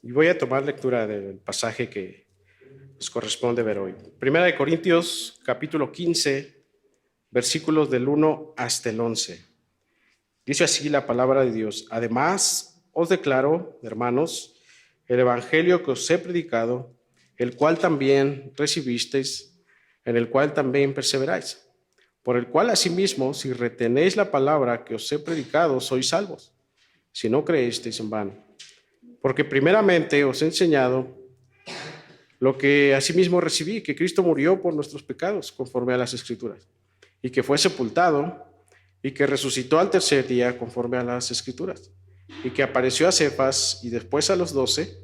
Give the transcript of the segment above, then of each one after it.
Y voy a tomar lectura del pasaje que nos corresponde ver hoy. Primera de Corintios, capítulo 15, versículos del 1 hasta el 11. Dice así la palabra de Dios: Además, os declaro, hermanos, el evangelio que os he predicado, el cual también recibisteis, en el cual también perseveráis, por el cual asimismo, si retenéis la palabra que os he predicado, sois salvos, si no creísteis en vano. Porque primeramente os he enseñado lo que asimismo recibí, que Cristo murió por nuestros pecados, conforme a las Escrituras, y que fue sepultado, y que resucitó al tercer día, conforme a las Escrituras, y que apareció a Cefas y después a los 12,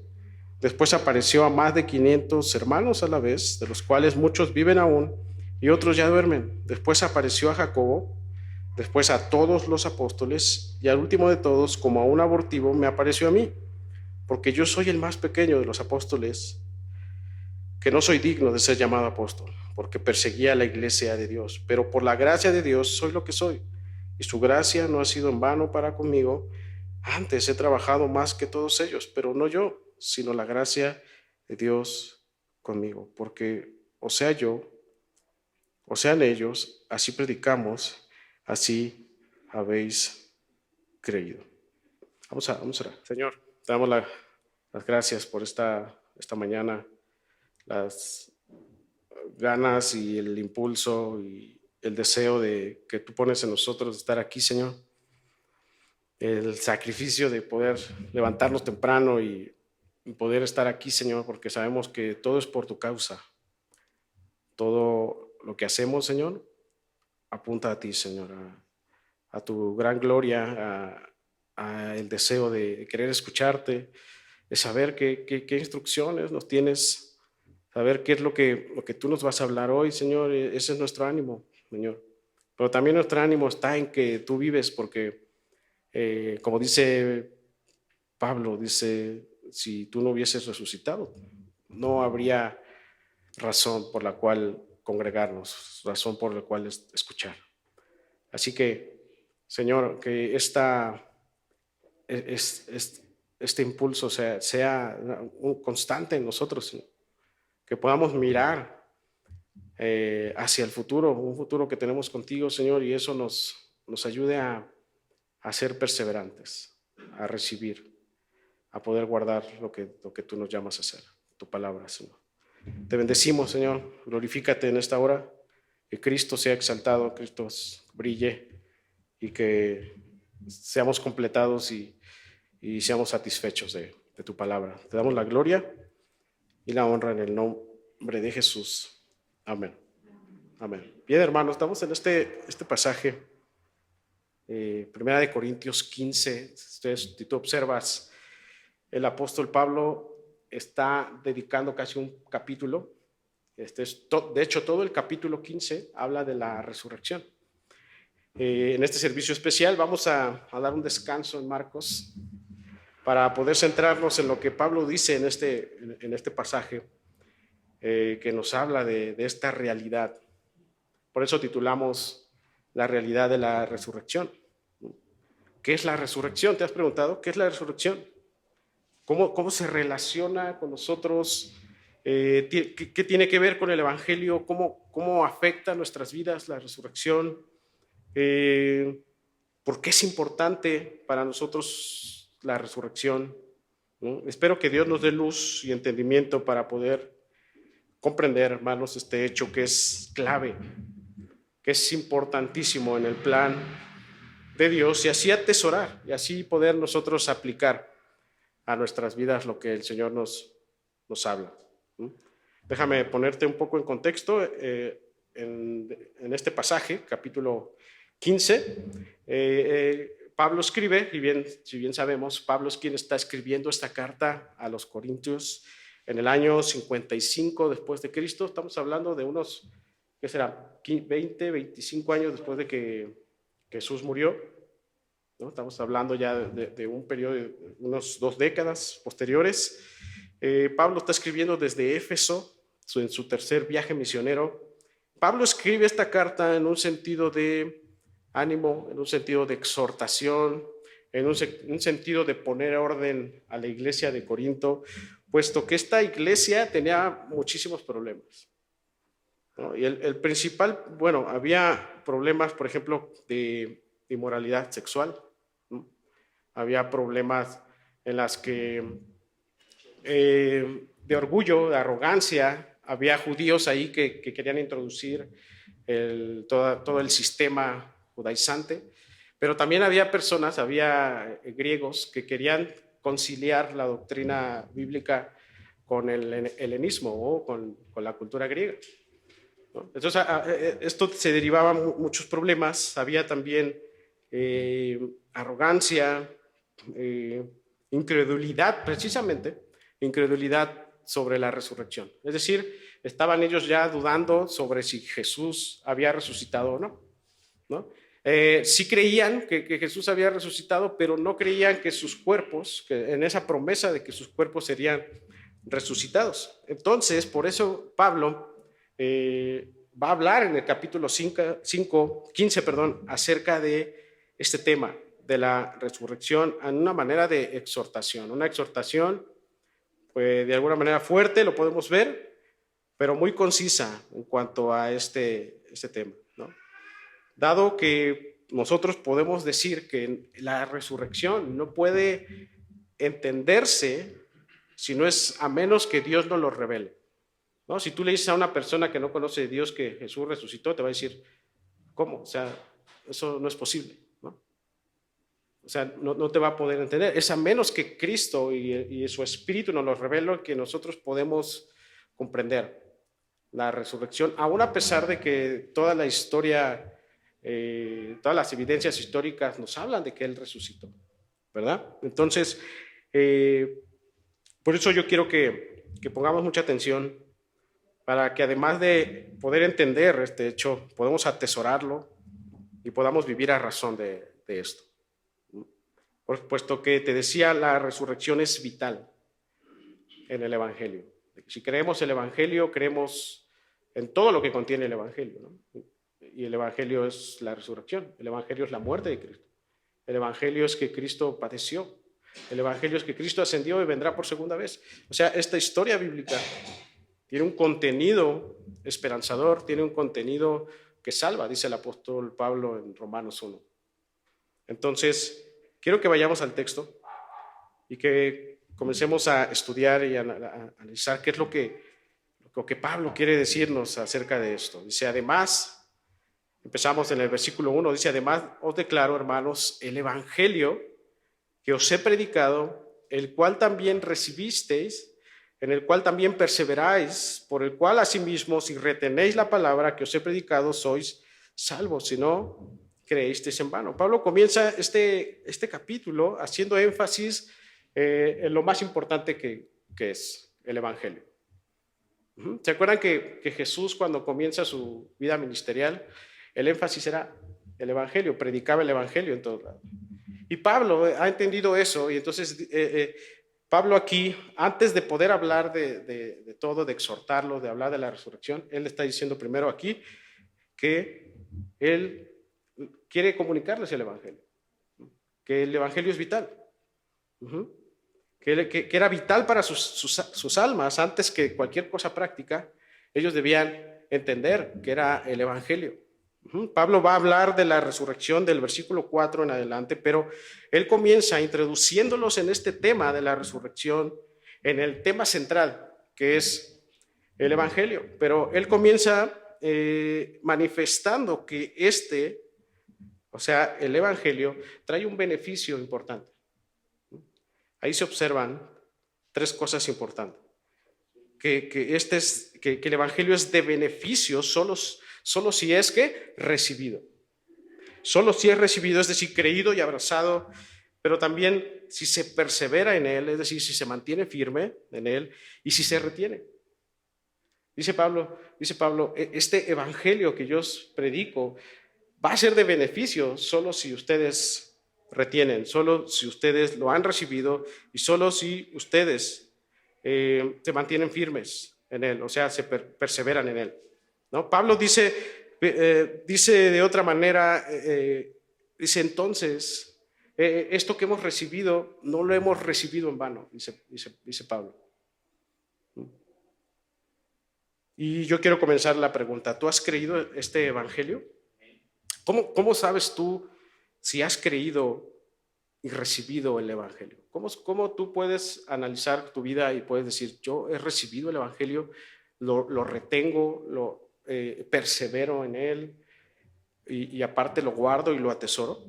después apareció a más de 500 hermanos a la vez, de los cuales muchos viven aún y otros ya duermen. Después apareció a Jacobo, después a todos los apóstoles, y al último de todos, como a un abortivo, me apareció a mí, porque yo soy el más pequeño de los apóstoles, que no soy digno de ser llamado apóstol, porque perseguía a la iglesia de Dios, pero por la gracia de Dios soy lo que soy, y su gracia no ha sido en vano para conmigo. Antes he trabajado más que todos ellos, pero no yo, sino la gracia de Dios conmigo, porque o sea yo, o sean ellos, así predicamos, así habéis creído. Vamos a orar. Señor, te damos las gracias por esta mañana, las ganas y el impulso y el deseo de que tú pones en nosotros de estar aquí, Señor. El sacrificio de poder levantarnos temprano y poder estar aquí, Señor, porque sabemos que todo es por tu causa. Todo lo que hacemos, Señor, apunta a ti, Señor, a tu gran gloria, a el deseo de querer escucharte, de saber qué instrucciones nos tienes, saber qué es lo que tú nos vas a hablar hoy, Señor. Ese es nuestro ánimo, Señor. Pero también nuestro ánimo está en que tú vives, porque como dice Pablo, dice, si tú no hubieses resucitado, no habría razón por la cual congregarnos, razón por la cual escuchar. Así que, Señor, que este impulso sea un constante en nosotros, Señor. Que podamos mirar hacia el futuro, un futuro que tenemos contigo, Señor, y eso nos ayude a ser perseverantes, a recibir, a poder guardar lo que tú nos llamas a hacer, tu palabra, Señor. Te bendecimos, Señor, glorifícate en esta hora, que Cristo sea exaltado, Cristo brille y que seamos completados y seamos satisfechos de tu palabra. Te damos la gloria y la honra en el nombre de Jesús. Amén. Amén. Bien, hermanos, estamos en este pasaje, Primera de Corintios 15. Si tú observas, el apóstol Pablo está dedicando casi un capítulo. De hecho, todo el capítulo 15 habla de la resurrección. En este servicio especial vamos a dar un descanso en Marcos para poder centrarnos en lo que Pablo dice en este pasaje, que nos habla de esta realidad. Por eso titulamos la realidad de la resurrección. ¿Qué es la resurrección? ¿Te has preguntado qué es la resurrección? ¿Cómo se relaciona con nosotros? ¿Qué tiene que ver con el Evangelio? ¿Cómo afecta nuestras vidas la resurrección? ¿Por qué es importante para nosotros la resurrección? ¿No? Espero que Dios nos dé luz y entendimiento para poder comprender, hermanos, este hecho que es clave, que es importantísimo en el plan de Dios, y así atesorar y así poder nosotros aplicar a nuestras vidas lo que el Señor nos habla. Déjame ponerte un poco en contexto. En este pasaje, capítulo 15, Pablo escribe, y si bien sabemos, Pablo es quien está escribiendo esta carta a los Corintios en el año 55 después de Cristo. Estamos hablando de unos, ¿qué será? 20, 25 años después de que Jesús murió, ¿no? Estamos hablando ya de un periodo de unos 2 décadas posteriores. Pablo está escribiendo desde Éfeso, en su tercer viaje misionero. Pablo escribe esta carta en un sentido de ánimo, en un sentido de exhortación, en un sentido de poner orden a la iglesia de Corinto, puesto que esta iglesia tenía muchísimos problemas, ¿no? Y el principal, bueno, había problemas, por ejemplo, de inmoralidad sexual, ¿no? Había problemas en las que de orgullo, de arrogancia. Había judíos ahí que querían introducir todo el sistema judaizante, pero también había personas, había griegos que querían conciliar la doctrina bíblica con el helenismo o con la cultura griega, ¿no? Entonces, esto se derivaba muchos problemas. Había también arrogancia, incredulidad, precisamente, incredulidad sobre la resurrección. Es decir, estaban ellos ya dudando sobre si Jesús había resucitado o no, ¿no? Sí creían que Jesús había resucitado, pero no creían que sus cuerpos, que en esa promesa de que sus cuerpos serían resucitados. Entonces, por eso Pablo va a hablar en el capítulo 15, acerca de este tema de la resurrección en una manera de exhortación, una exhortación pues de alguna manera fuerte, lo podemos ver, pero muy concisa en cuanto a este tema, ¿no? Dado que nosotros podemos decir que la resurrección no puede entenderse si no es a menos que Dios nos lo revele, ¿no? Si tú le dices a una persona que no conoce a Dios que Jesús resucitó, te va a decir, ¿cómo? O sea, eso no es posible, ¿no? O sea, no te va a poder entender. Es a menos que Cristo y su Espíritu nos lo revelen que nosotros podemos comprender la resurrección, aún a pesar de que toda la historia, todas las evidencias históricas nos hablan de que Él resucitó, ¿verdad? Entonces, por eso yo quiero que pongamos mucha atención para que además de poder entender este hecho, podamos atesorarlo y podamos vivir a razón de esto. Puesto que te decía, la resurrección es vital en el Evangelio. Si creemos el Evangelio, creemos en todo lo que contiene el Evangelio, ¿no? Y el Evangelio es la resurrección, el Evangelio es la muerte de Cristo, el Evangelio es que Cristo padeció, el Evangelio es que Cristo ascendió y vendrá por segunda vez. O sea, esta historia bíblica tiene un contenido esperanzador, tiene un contenido que salva, dice el apóstol Pablo en Romanos 1. Entonces, quiero que vayamos al texto y que comencemos a estudiar y a analizar qué es lo que Pablo quiere decirnos acerca de esto. Dice, además, empezamos en el versículo 1, dice, además os declaro, hermanos, el evangelio que os he predicado, el cual también recibisteis, en el cual también perseveráis, por el cual asimismo, si retenéis la palabra que os he predicado, sois salvos, si no creísteis en vano. Pablo comienza este capítulo haciendo énfasis en lo más importante que es el evangelio. ¿Se acuerdan que Jesús, cuando comienza su vida ministerial, el énfasis era el evangelio, predicaba el evangelio en todos lados? Y Pablo ha entendido eso, y entonces Pablo aquí, antes de poder hablar de todo, de exhortarlo, de hablar de la resurrección, él está diciendo primero aquí que él quiere comunicarles el evangelio, que el evangelio es vital, que era vital para sus almas. Antes que cualquier cosa práctica, ellos debían entender que era el evangelio. Pablo va a hablar de la resurrección del versículo 4 en adelante, pero él comienza introduciéndolos en este tema de la resurrección, en el tema central, que es el evangelio. Pero él comienza manifestando que o sea, el evangelio trae un beneficio importante. Ahí se observan tres cosas importantes. Que el evangelio es de beneficio solo si es que recibido. Solo si es recibido, es decir, creído y abrazado, pero también si se persevera en él, es decir, si se mantiene firme en él y si se retiene. Dice Pablo, este evangelio que yo os predico va a ser de beneficio solo si ustedes retienen, solo si ustedes lo han recibido y solo si ustedes se mantienen firmes en él, o sea, se perseveran en él, ¿no? Pablo dice de otra manera, dice entonces, Esto que hemos recibido, no lo hemos recibido en vano, dice Pablo. Y yo quiero comenzar la pregunta. ¿Tú has creído este evangelio? ¿Cómo sabes tú si has creído y recibido el evangelio? ¿Cómo tú puedes analizar tu vida y puedes decir, yo he recibido el evangelio, lo retengo, persevero en él y aparte lo guardo y lo atesoro?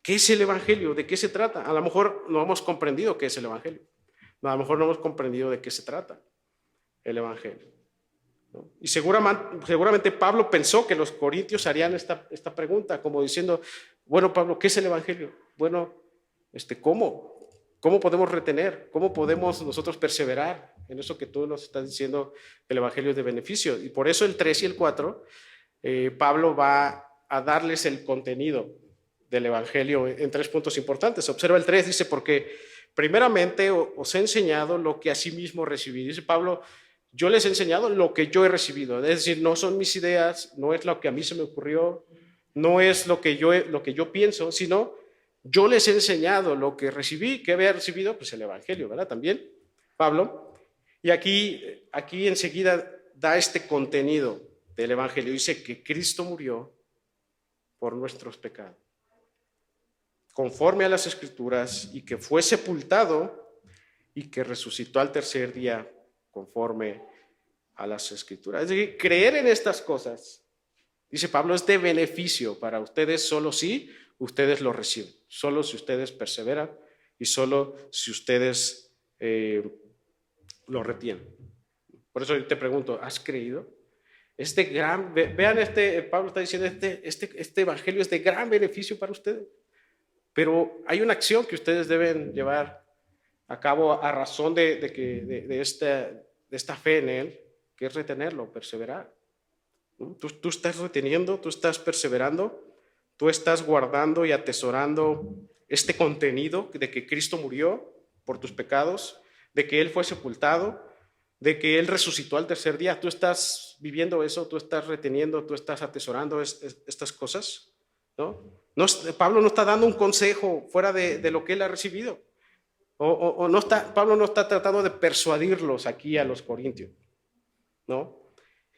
¿Qué es el evangelio? ¿De qué se trata? A lo mejor no hemos comprendido qué es el evangelio. A lo mejor no hemos comprendido de qué se trata el evangelio, ¿no? Y seguramente Pablo pensó que los corintios harían esta pregunta, como diciendo, bueno, Pablo, ¿qué es el evangelio? Bueno, ¿cómo? ¿Cómo podemos retener? ¿Cómo podemos nosotros perseverar en eso que tú nos estás diciendo, el evangelio es de beneficio? Y por eso el 3 y el 4, Pablo va a darles el contenido del evangelio en 3 puntos importantes. Observa el 3, dice, porque primeramente os he enseñado lo que asimismo recibí. Dice Pablo, yo les he enseñado lo que yo he recibido. Es decir, no son mis ideas, no es lo que a mí se me ocurrió, no es lo que yo pienso, sino yo les he enseñado lo que recibí. ¿Qué había recibido? Pues el evangelio, ¿verdad? También, Pablo. Y aquí enseguida da este contenido del evangelio. Dice que Cristo murió por nuestros pecados, conforme a las Escrituras, y que fue sepultado y que resucitó al tercer día, conforme a las Escrituras. Es decir, creer en estas cosas, dice Pablo, es de beneficio para ustedes solo si ustedes lo reciben, solo si ustedes perseveran y solo si ustedes lo retienen. Por eso yo te pregunto, ¿has creído? Vean, Pablo está diciendo, este evangelio es de gran beneficio para ustedes. Pero hay una acción que ustedes deben llevar a cabo a razón de esta fe en Él, que es retenerlo, perseverar. Tú estás reteniendo, tú estás perseverando, tú estás guardando y atesorando este contenido de que Cristo murió por tus pecados, de que Él fue sepultado, de que Él resucitó al tercer día. Tú estás viviendo eso, tú estás reteniendo, tú estás atesorando estas cosas, ¿no? Pablo no está dando un consejo fuera de lo que él ha recibido. Pablo no está tratando de persuadirlos aquí a los corintios, ¿no?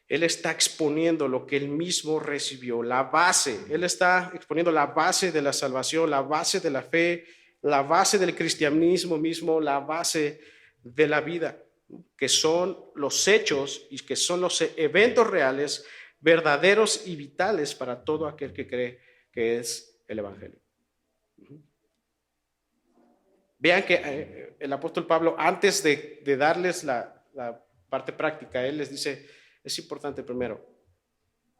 Él está exponiendo lo que él mismo recibió, la base. Él está exponiendo la base de la salvación, la base de la fe, la base del cristianismo mismo, la base de la vida, que son los hechos y que son los eventos reales, verdaderos y vitales para todo aquel que cree que es el evangelio. Vean que el apóstol Pablo, antes de darles la parte práctica, él les dice, es importante primero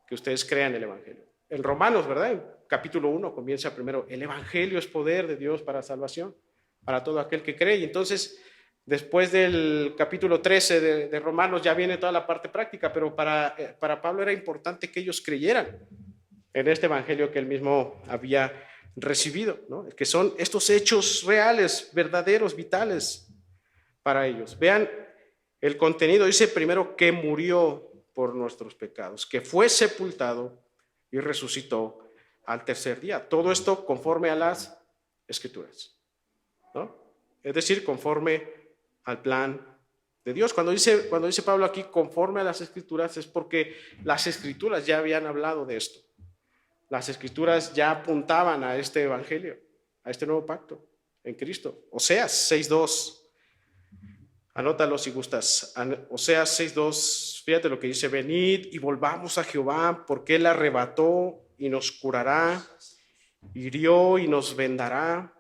que ustedes crean el evangelio. En Romanos, ¿verdad? En capítulo 1 comienza primero, el evangelio es poder de Dios para salvación, para todo aquel que cree. Y entonces, después del capítulo 13 de Romanos ya viene toda la parte práctica, pero para Pablo era importante que ellos creyeran en este evangelio que él mismo había recibido, ¿no? Que son estos hechos reales, verdaderos, vitales para ellos. Vean el contenido, dice primero que murió por nuestros pecados, que fue sepultado y resucitó al tercer día. Todo esto conforme a las Escrituras, ¿no? Es decir, conforme al plan de Dios. Cuando dice Pablo aquí conforme a las Escrituras, es porque las Escrituras ya habían hablado de esto. Las Escrituras ya apuntaban a este evangelio, a este nuevo pacto en Cristo. Oseas 6:2, anótalo si gustas. Oseas 6:2, fíjate lo que dice, venid y volvamos a Jehová, porque Él arrebató y nos curará, hirió y nos vendará,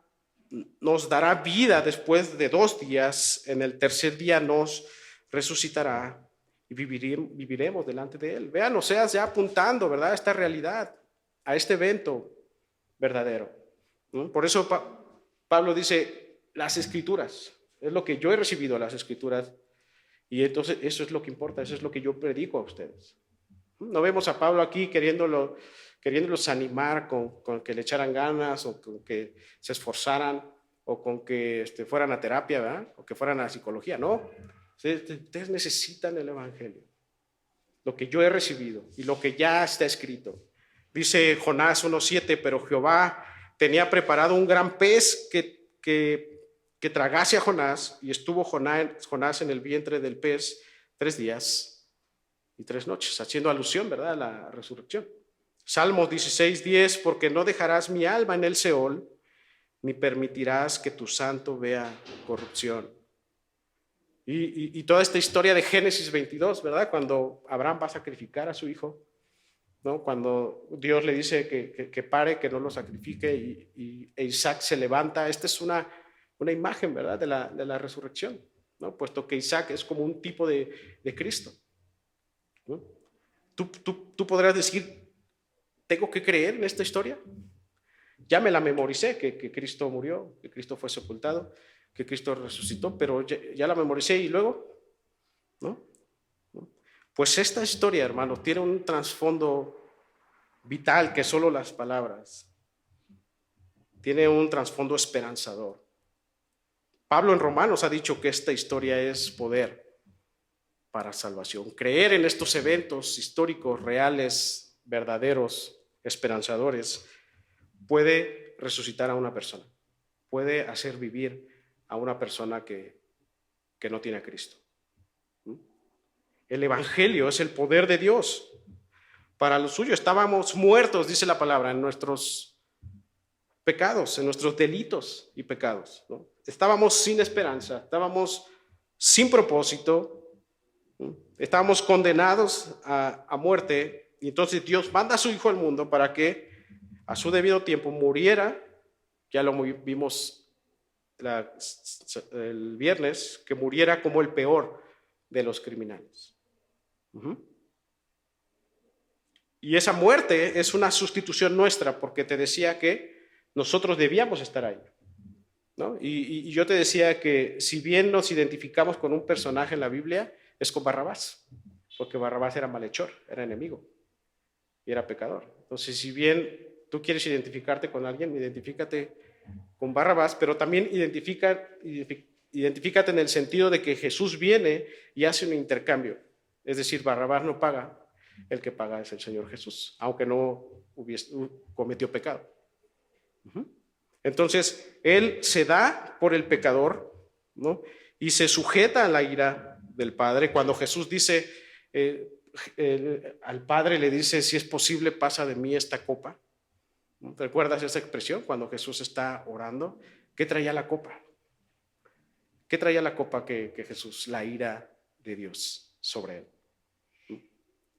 nos dará vida después de 2 días, en el tercer día nos resucitará y viviremos delante de Él. Vean, Oseas ya apuntando, ¿verdad?, a esta realidad, a este evento verdadero. Por eso Pablo dice, las Escrituras, es lo que yo he recibido, las Escrituras, y entonces eso es lo que importa, eso es lo que yo predico a ustedes. No vemos a Pablo aquí queriéndolos animar con que le echaran ganas, o con que se esforzaran, o con que fueran a terapia, ¿verdad?, o que fueran a psicología. No, ustedes necesitan el evangelio, lo que yo he recibido y lo que ya está escrito. Dice Jonás 1:7, pero Jehová tenía preparado un gran pez que tragase a Jonás, y estuvo Jonás en el vientre del pez 3 días y 3 noches, haciendo alusión, ¿verdad?, a la resurrección. Salmos 16:10, porque no dejarás mi alma en el Seol, ni permitirás que tu santo vea corrupción. Y toda esta historia de Génesis 22, ¿verdad?, cuando Abraham va a sacrificar a su hijo, ¿no?, cuando Dios le dice que pare, que no lo sacrifique, e Isaac se levanta. Esta es una imagen, ¿verdad?, de la resurrección, ¿no?, puesto que Isaac es como un tipo de Cristo, ¿no? Tú podrás decir, ¿tengo que creer en esta historia? Ya me la memoricé, que Cristo murió, que Cristo fue sepultado, que Cristo resucitó, pero ya la memoricé, y luego, ¿no? Pues esta historia, hermano, tiene un trasfondo vital que solo las palabras. Tiene un trasfondo esperanzador. Pablo en Romanos ha dicho que esta historia es poder para salvación. Creer en estos eventos históricos, reales, verdaderos, esperanzadores, puede resucitar a una persona, puede hacer vivir a una persona que no tiene a Cristo. El evangelio es el poder de Dios para lo suyo. Estábamos muertos, dice la palabra, en nuestros pecados, en nuestros delitos y pecados, ¿no? Estábamos sin esperanza, estábamos sin propósito, ¿no? Estábamos condenados a muerte, y entonces Dios manda a su Hijo al mundo para que a su debido tiempo muriera. Ya lo vimos el viernes, que muriera como el peor de los criminales. Y esa muerte es una sustitución nuestra, porque te decía que nosotros debíamos estar ahí, ¿no? Y yo te decía que si bien nos identificamos con un personaje en la Biblia, es con Barrabás, porque Barrabás era malhechor, era enemigo y era pecador. Entonces, si bien tú quieres identificarte con alguien, identifícate con Barrabás, pero también identifícate en el sentido de que Jesús viene y hace un intercambio. Es decir, Barrabás no paga, el que paga es el Señor Jesús, aunque no cometió pecado. Entonces, Él se da por el pecador, ¿no?, y se sujeta a la ira del Padre. Cuando Jesús dice, al Padre le dice, si es posible, pasa de mí esta copa. ¿Te recuerdas esa expresión? Cuando Jesús está orando, ¿qué traía la copa? ¿Qué traía la copa que Jesús? La ira de Dios sobre él.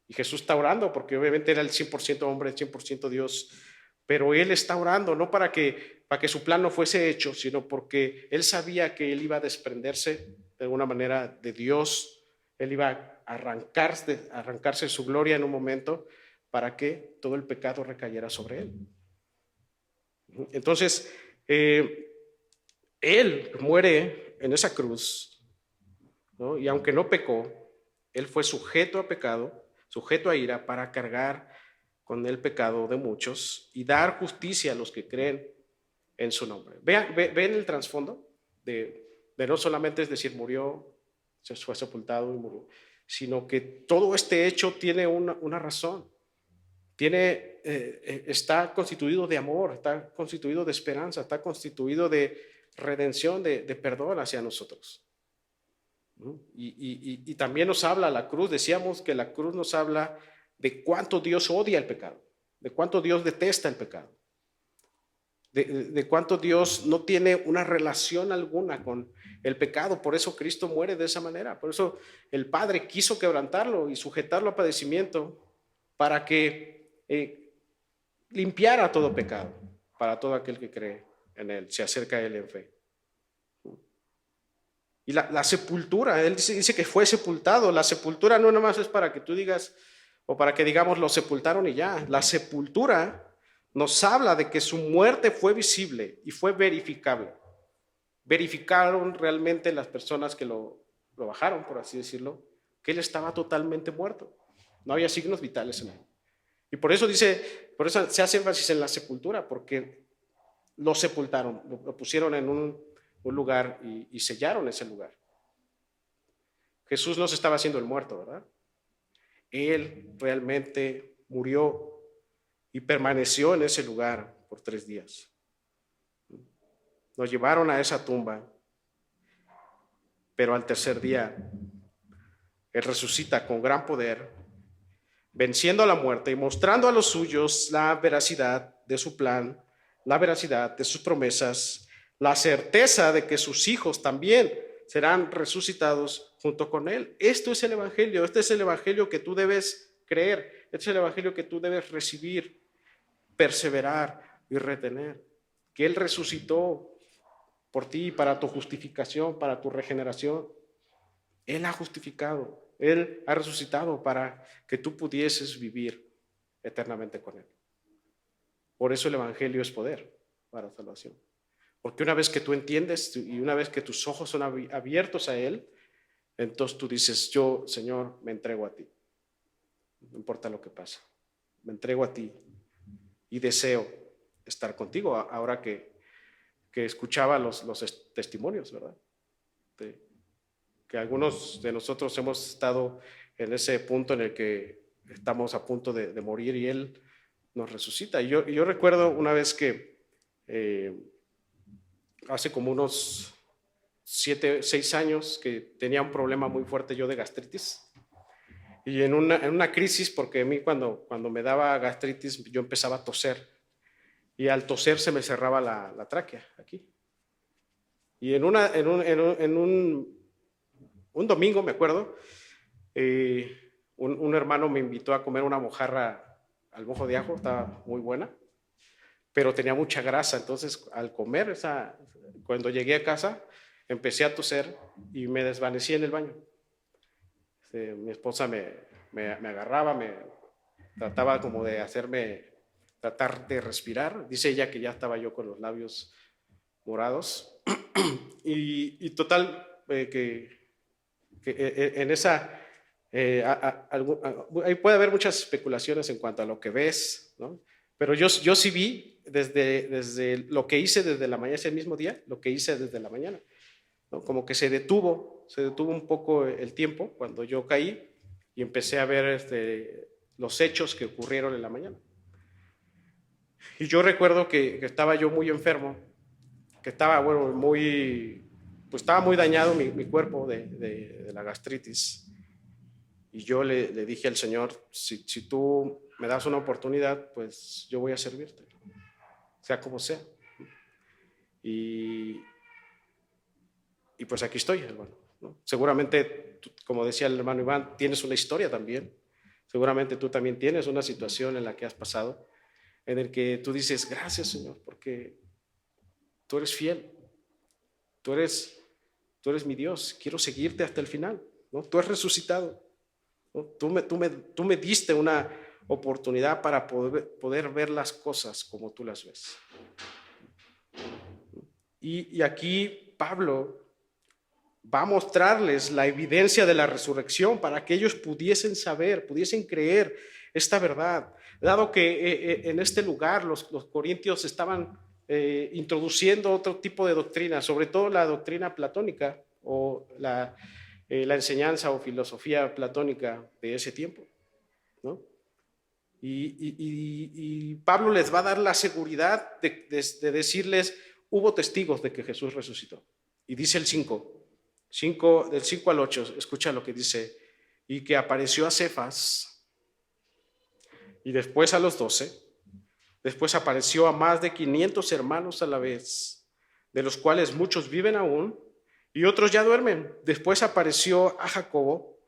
Y Jesús está orando porque obviamente era el 100% hombre, el 100% Dios, pero él está orando no para que su plan no fuese hecho, sino porque él sabía que él iba a desprenderse de alguna manera de Dios. Él iba a arrancarse su gloria en un momento para que todo el pecado recayera sobre él. Entonces, él muere en esa cruz, ¿no? Y aunque no pecó, él fue sujeto a pecado, sujeto a ira, para cargar con el pecado de muchos y dar justicia a los que creen en su nombre. Ven el trasfondo de no solamente es decir murió, se fue sepultado y murió, sino que todo este hecho tiene una razón. Está constituido de amor, está constituido de esperanza, está constituido de redención, de perdón hacia nosotros. Y también nos habla la cruz. Decíamos que la cruz nos habla de cuánto Dios odia el pecado, de cuánto Dios detesta el pecado, de cuánto Dios no tiene una relación alguna con el pecado. Por eso Cristo muere de esa manera. Por eso el Padre quiso quebrantarlo y sujetarlo a padecimiento para que limpiara todo pecado para todo aquel que cree en él, se acerca a él en fe. Y la sepultura, él dice que fue sepultado. La sepultura no nada más es para que tú digas, o para que digamos lo sepultaron y ya. La sepultura nos habla de que su muerte fue visible y fue verificable. Verificaron realmente las personas que lo bajaron, por así decirlo, que él estaba totalmente muerto. No había signos vitales en él. Y por eso se hace énfasis en la sepultura, porque lo sepultaron, lo pusieron en un lugar y sellaron ese lugar. Jesús no se estaba haciendo el muerto, ¿verdad? Él realmente murió y permaneció en ese lugar por 3 días. lo llevaron a esa tumba, pero al tercer día Él resucita con gran poder, venciendo a la muerte y mostrando a los suyos la veracidad de su plan, la veracidad de sus promesas, la certeza de que sus hijos también serán resucitados junto con Él. Esto es el Evangelio, este es el Evangelio que tú debes creer, este es el Evangelio que tú debes recibir, perseverar y retener. Que Él resucitó por ti, para tu justificación, para tu regeneración. Él ha justificado, Él ha resucitado para que tú pudieses vivir eternamente con Él. Por eso el Evangelio es poder para salvación. Porque una vez que tú entiendes y una vez que tus ojos son abiertos a Él, entonces tú dices, yo, Señor, me entrego a ti. No importa lo que pase, me entrego a ti y deseo estar contigo. Ahora que escuchaba los testimonios, ¿verdad? Que algunos de nosotros hemos estado en ese punto en el que estamos a punto de morir y Él nos resucita. Y yo recuerdo una vez que hace como unos 6 años que tenía un problema muy fuerte yo de gastritis. Y en una crisis, porque a mí cuando me daba gastritis yo empezaba a toser. Y al toser se me cerraba la tráquea aquí. Y en un domingo, me acuerdo, un hermano me invitó a comer una mojarra al mojo de ajo, estaba muy buena, pero tenía mucha grasa. Entonces, al comer cuando llegué a casa, empecé a toser y me desvanecí en el baño. Mi esposa me agarraba, me trataba como de tratar de respirar. Dice ella que ya estaba yo con los labios morados. Y total, que en esa, ahí puede haber muchas especulaciones en cuanto a lo que ves, ¿no? Pero yo sí vi desde lo que hice desde la mañana, ese mismo día, lo que hice desde la mañana, ¿no? Como que se detuvo un poco el tiempo cuando yo caí y empecé a ver los hechos que ocurrieron en la mañana. Y yo recuerdo que estaba yo muy enfermo, que estaba, estaba muy dañado mi cuerpo de la gastritis. Y yo le dije al Señor, si tú me das una oportunidad, pues yo voy a servirte, sea como sea. Y pues aquí estoy, hermano, ¿no? Seguramente, como decía el hermano Iván, tienes una historia también. Seguramente tú también tienes una situación en la que has pasado, en el que tú dices, gracias, Señor, porque tú eres fiel. Tú eres mi Dios, quiero seguirte hasta el final, ¿no? Tú has resucitado, ¿no? Tú me diste una oportunidad para poder ver las cosas como tú las ves. Y aquí Pablo va a mostrarles la evidencia de la resurrección para que ellos pudiesen saber, pudiesen creer esta verdad. Dado que en este lugar los corintios estaban introduciendo otro tipo de doctrina, sobre todo la doctrina platónica o la enseñanza o filosofía platónica de ese tiempo, ¿no? Y Pablo les va a dar la seguridad de decirles, hubo testigos de que Jesús resucitó. Y dice el 5, del 5 al 8, escucha lo que dice, y que apareció a Cefas, y después a los 12, después apareció a más de 500 hermanos a la vez, de los cuales muchos viven aún y otros ya duermen. Después apareció a Jacobo,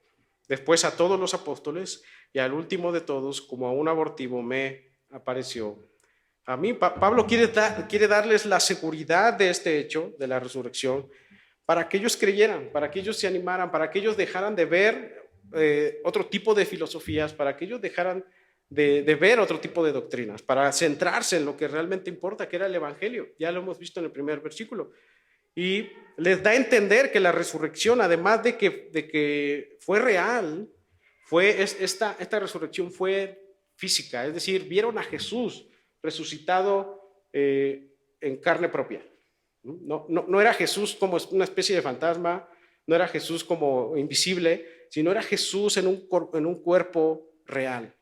después a todos los apóstoles y al último de todos, como a un abortivo, me apareció a mí. Pablo quiere darles la seguridad de este hecho, de la resurrección, para que ellos creyeran, para que ellos se animaran, para que ellos dejaran de ver otro tipo de filosofías, para que ellos dejaran de ver otro tipo de doctrinas, para centrarse en lo que realmente importa, que era el Evangelio. Ya lo hemos visto en el primer versículo. Y les da a entender que la resurrección, además de que fue real, esta resurrección fue física, es decir, vieron a Jesús resucitado en carne propia. No era Jesús como una especie de fantasma, no era Jesús como invisible, sino era Jesús en un cuerpo real,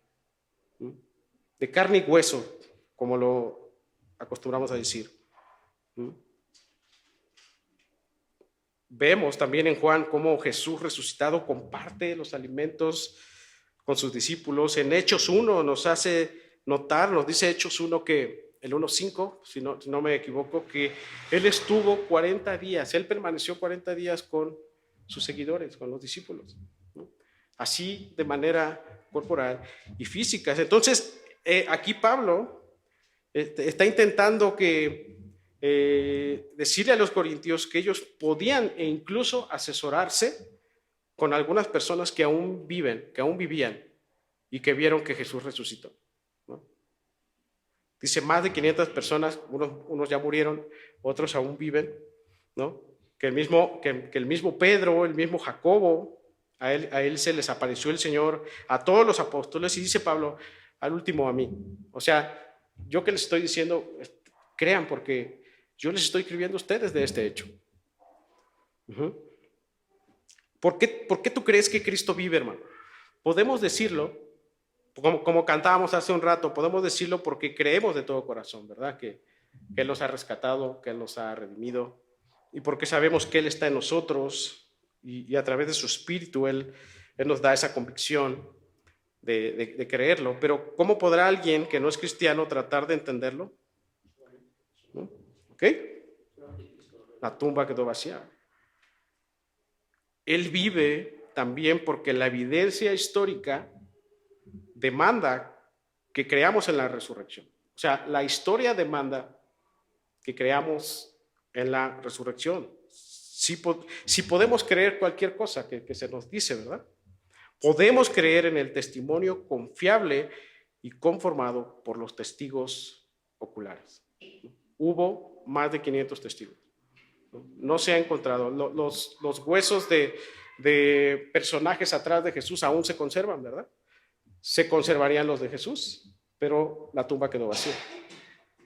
de carne y hueso, como lo acostumbramos a decir. Vemos también en Juan cómo Jesús resucitado comparte los alimentos con sus discípulos. En Hechos 1 nos hace notar, nos dice Hechos 1 que el 1:5, si no me equivoco, que él estuvo 40 días, él permaneció 40 días con sus seguidores, con los discípulos, ¿no? Así de manera corporal y física. Entonces, aquí Pablo está intentando decirle a los corintios que ellos podían e incluso asesorarse con algunas personas que aún vivían y que vieron que Jesús resucitó, ¿no? Dice, más de 500 personas, unos ya murieron, otros aún viven, ¿no? Que el mismo Pedro, el mismo Jacobo, a él se les apareció el Señor, a todos los apóstoles, y dice Pablo, al último a mí. O sea, yo que les estoy diciendo, crean, porque yo les estoy escribiendo a ustedes de este hecho. ¿Por qué tú crees que Cristo vive, hermano? Podemos decirlo, como cantábamos hace un rato, podemos decirlo porque creemos de todo corazón, ¿verdad? Que Él nos ha rescatado, que Él nos ha redimido, y porque sabemos que Él está en nosotros, y a través de su Espíritu Él nos da esa convicción de creerlo. Pero ¿cómo podrá alguien que no es cristiano tratar de entenderlo? ¿No? ¿Ok? La tumba quedó vacía. Él vive también porque la evidencia histórica demanda que creamos en la resurrección. O sea, la historia demanda que creamos en la resurrección. Si podemos creer cualquier cosa que se nos dice, ¿verdad? Podemos creer en el testimonio confiable y conformado por los testigos oculares. Hubo más de 500 testigos. No se ha encontrado. Los huesos de personajes atrás de Jesús aún se conservan, ¿verdad? Se conservarían los de Jesús, pero la tumba quedó vacía.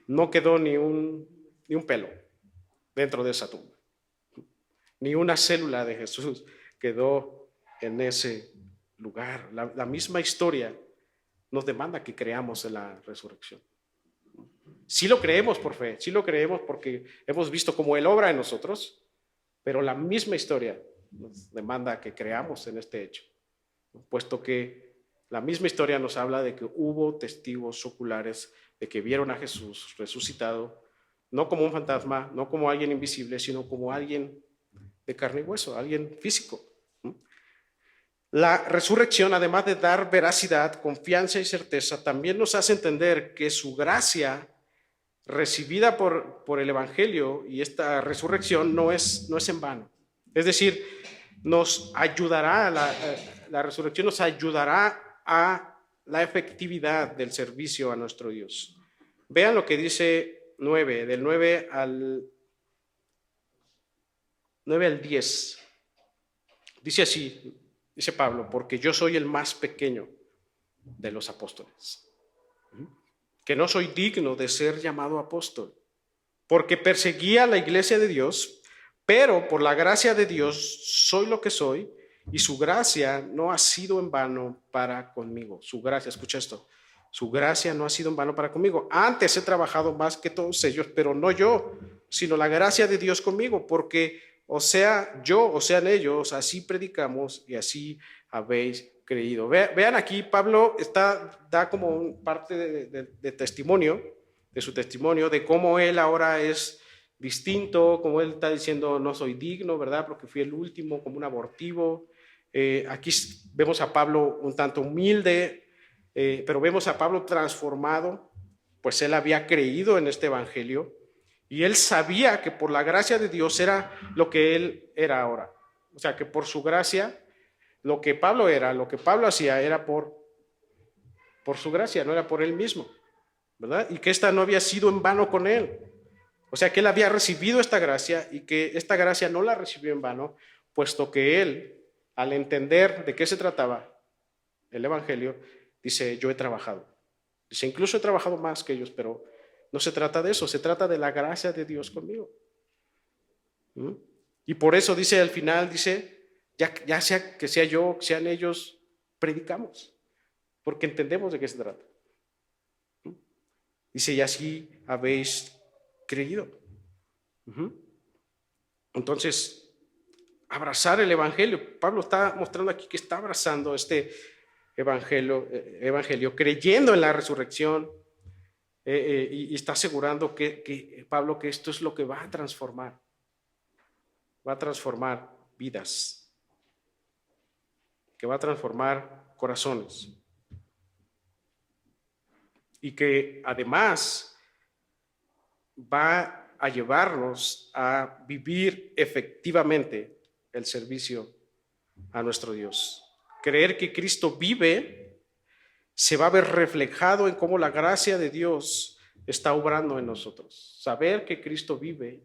No quedó ni un pelo dentro de esa tumba. Ni una célula de Jesús quedó en ese lugar. La misma historia nos demanda que creamos en la resurrección. Sí lo creemos por fe, sí lo creemos porque hemos visto cómo Él obra en nosotros, pero la misma historia nos demanda que creamos en este hecho, puesto que la misma historia nos habla de que hubo testigos oculares de que vieron a Jesús resucitado, no como un fantasma, no como alguien invisible, sino como alguien de carne y hueso, alguien físico. La resurrección, además de dar veracidad, confianza y certeza, también nos hace entender que su gracia recibida por el Evangelio y esta resurrección no es en vano. Es decir, nos ayudará, la resurrección nos ayudará a la efectividad del servicio a nuestro Dios. Vean lo que dice 9, del 9 al 10. Dice así, dice Pablo, porque yo soy el más pequeño de los apóstoles, que no soy digno de ser llamado apóstol, porque perseguía la iglesia de Dios, pero por la gracia de Dios soy lo que soy, y su gracia no ha sido en vano para conmigo. Su gracia, escucha esto, su gracia no ha sido en vano para conmigo. Antes he trabajado más que todos ellos, pero no yo, sino la gracia de Dios conmigo, porque o sea yo o sean ellos, así predicamos y así habéis creído. Vean aquí, Pablo da como parte de testimonio, de su testimonio, de cómo él ahora es distinto, como él está diciendo, no soy digno, ¿verdad? Porque fui el último, como un abortivo. Aquí vemos a Pablo un tanto humilde, pero vemos a Pablo transformado, pues él había creído en este evangelio y él sabía que por la gracia de Dios era lo que él era ahora. O sea, que por su gracia, lo que Pablo era, lo que Pablo hacía era por su gracia, no era por él mismo, ¿verdad? Y que esta no había sido en vano con él. O sea, que él había recibido esta gracia y que esta gracia no la recibió en vano, puesto que él, al entender de qué se trataba el evangelio, dice, yo he trabajado. Dice, incluso he trabajado más que ellos, pero no se trata de eso, se trata de la gracia de Dios conmigo. Y por eso dice al final, dice, ya sea que sea yo, que sean ellos, predicamos, porque entendemos de qué se trata. Dice, y así habéis creído. Entonces, abrazar el evangelio. Pablo está mostrando aquí que está abrazando este evangelio, creyendo en la resurrección, y está asegurando Pablo, que esto es lo que va a transformar vidas, que va a transformar corazones, y que además va a llevarnos a vivir efectivamente el servicio a nuestro Dios. Creer que Cristo vive se va a ver reflejado en cómo la gracia de Dios está obrando en nosotros. Saber que Cristo vive,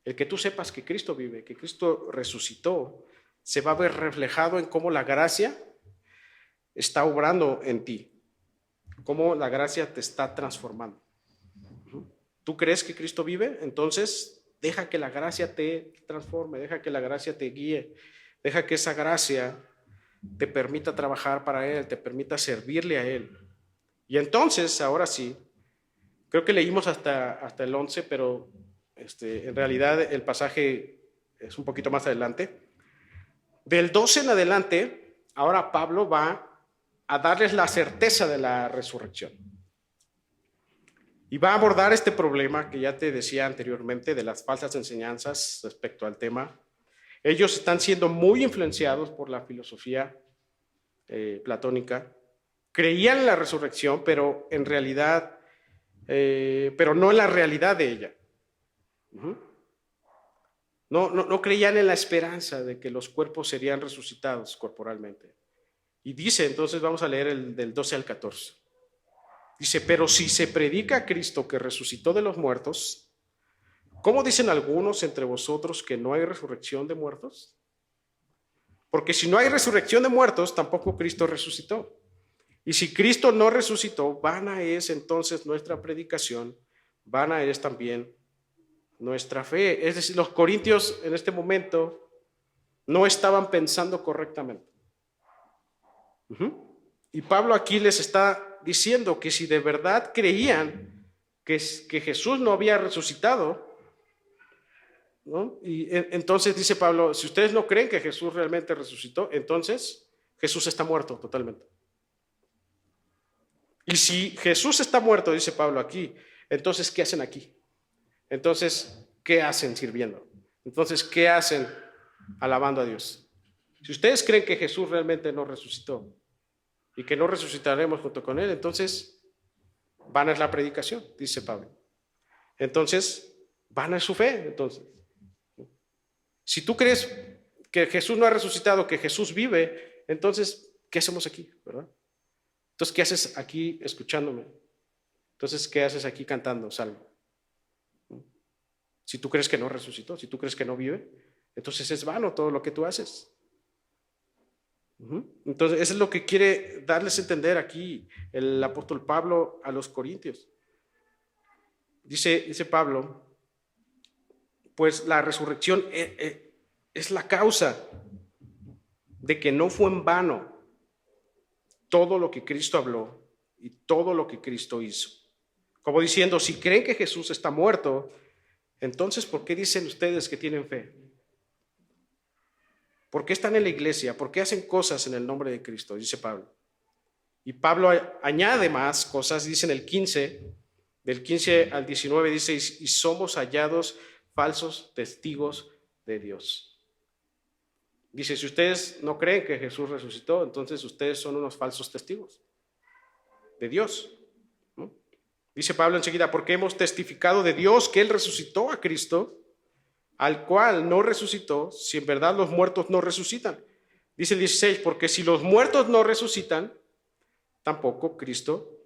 el que tú sepas que Cristo vive, que Cristo resucitó, se va a ver reflejado en cómo la gracia está obrando en ti, cómo la gracia te está transformando. ¿Tú crees que Cristo vive? Entonces deja que la gracia te transforme, deja que la gracia te guíe, deja que esa gracia te permita trabajar para Él, te permita servirle a Él. Y entonces, ahora sí, creo que leímos hasta el 11, pero en realidad el pasaje es un poquito más adelante. Del 12 en adelante, ahora Pablo va a darles la certeza de la resurrección. Y va a abordar este problema que ya te decía anteriormente de las falsas enseñanzas respecto al tema. Ellos están siendo muy influenciados por la filosofía platónica. Creían en la resurrección, pero en realidad, pero no en la realidad de ella. No creían en la esperanza de que los cuerpos serían resucitados corporalmente. Y dice, entonces vamos a leer del 12 al 14. Dice, pero si se predica a Cristo que resucitó de los muertos, ¿cómo dicen algunos entre vosotros que no hay resurrección de muertos? Porque si no hay resurrección de muertos, tampoco Cristo resucitó. Y si Cristo no resucitó, vana es entonces nuestra predicación, vana es también nuestra fe. Es decir, los corintios en este momento no estaban pensando correctamente. Y Pablo aquí les está diciendo que si de verdad creían que Jesús no había resucitado, ¿no? Y entonces dice Pablo, si ustedes no creen que Jesús realmente resucitó, entonces Jesús está muerto totalmente. Y si Jesús está muerto, dice Pablo aquí, entonces ¿qué hacen aquí? Entonces, ¿qué hacen sirviendo? Entonces, ¿qué hacen alabando a Dios? Si ustedes creen que Jesús realmente no resucitó y que no resucitaremos junto con Él, entonces vana es la predicación, dice Pablo. Entonces, vana es su fe. Entonces, si tú crees que Jesús no ha resucitado, que Jesús vive, entonces, ¿qué hacemos aquí? ¿Verdad? Entonces, ¿qué haces aquí escuchándome? Entonces, ¿qué haces aquí cantando salmo? Si tú crees que no resucitó, si tú crees que no vive, entonces es vano todo lo que tú haces. Entonces, eso es lo que quiere darles a entender aquí el apóstol Pablo a los corintios. Dice Pablo, pues la resurrección es la causa de que no fue en vano todo lo que Cristo habló y todo lo que Cristo hizo. Como diciendo, si creen que Jesús está muerto, entonces ¿por qué dicen ustedes que tienen fe? ¿Por qué están en la iglesia? ¿Por qué hacen cosas en el nombre de Cristo? Dice Pablo. Y Pablo añade más cosas, dice en el 15, del 15 al 19, dice, y somos hallados falsos testigos de Dios. Dice, si ustedes no creen que Jesús resucitó, entonces ustedes son unos falsos testigos de Dios. ¿No? Dice Pablo enseguida, porque hemos testificado de Dios que Él resucitó a Cristo, al cual no resucitó, si en verdad los muertos no resucitan. Dice el 16, porque si los muertos no resucitan, tampoco Cristo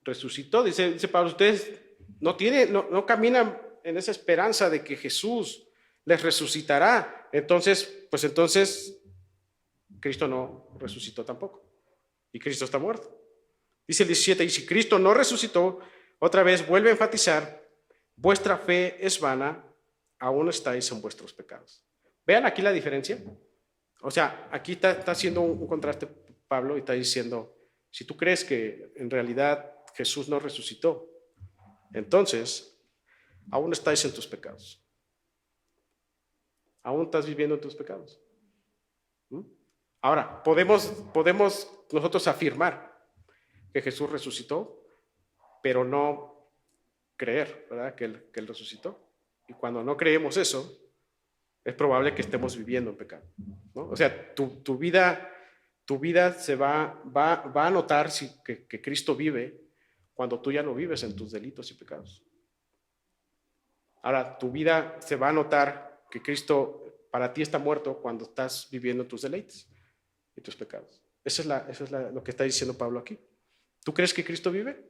resucitó. Dice Pablo, ustedes no caminan en esa esperanza de que Jesús les resucitará. Entonces Cristo no resucitó tampoco. Y Cristo está muerto. Dice el 17, y si Cristo no resucitó, otra vez vuelve a enfatizar, vuestra fe es vana, aún estáis en vuestros pecados. Vean aquí la diferencia. O sea, aquí está haciendo un contraste Pablo y está diciendo, si tú crees que en realidad Jesús no resucitó, entonces aún estáis en tus pecados. aún estás viviendo en tus pecados. Ahora, podemos nosotros afirmar que Jesús resucitó, pero no creer, ¿verdad? Que Él resucitó. Y cuando no creemos eso, es probable que estemos viviendo en pecado, ¿no? O sea, tu vida se va a notar que Cristo vive cuando tú ya no vives en tus delitos y pecados. Ahora, tu vida se va a notar que Cristo para ti está muerto cuando estás viviendo tus deleites y tus pecados. Eso es lo que está diciendo Pablo aquí. ¿Tú crees que Cristo vive?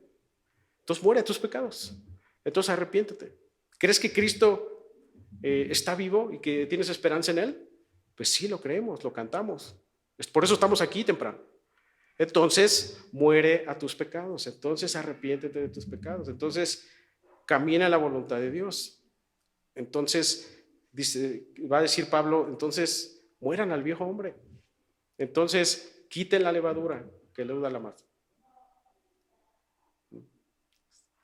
Entonces muere a tus pecados. Entonces arrepiéntete. ¿Crees que Cristo está vivo y que tienes esperanza en Él? Pues sí, lo creemos, lo cantamos. Por eso estamos aquí temprano. Entonces muere a tus pecados. Entonces arrepiéntete de tus pecados. Entonces camina en la voluntad de Dios. Entonces va a decir Pablo, entonces mueran al viejo hombre. Entonces quiten la levadura que leuda la masa.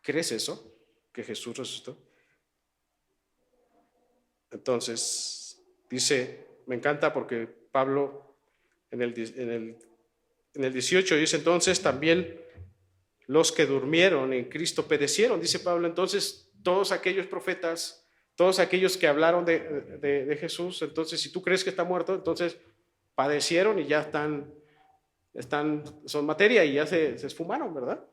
¿Crees eso? ¿Que Jesús resucitó? Entonces dice, me encanta porque Pablo en el 18 dice, entonces también los que durmieron en Cristo padecieron, dice Pablo. Entonces todos aquellos profetas, todos aquellos que hablaron de Jesús, entonces si tú crees que está muerto, entonces padecieron y ya son materia y ya se esfumaron, ¿verdad?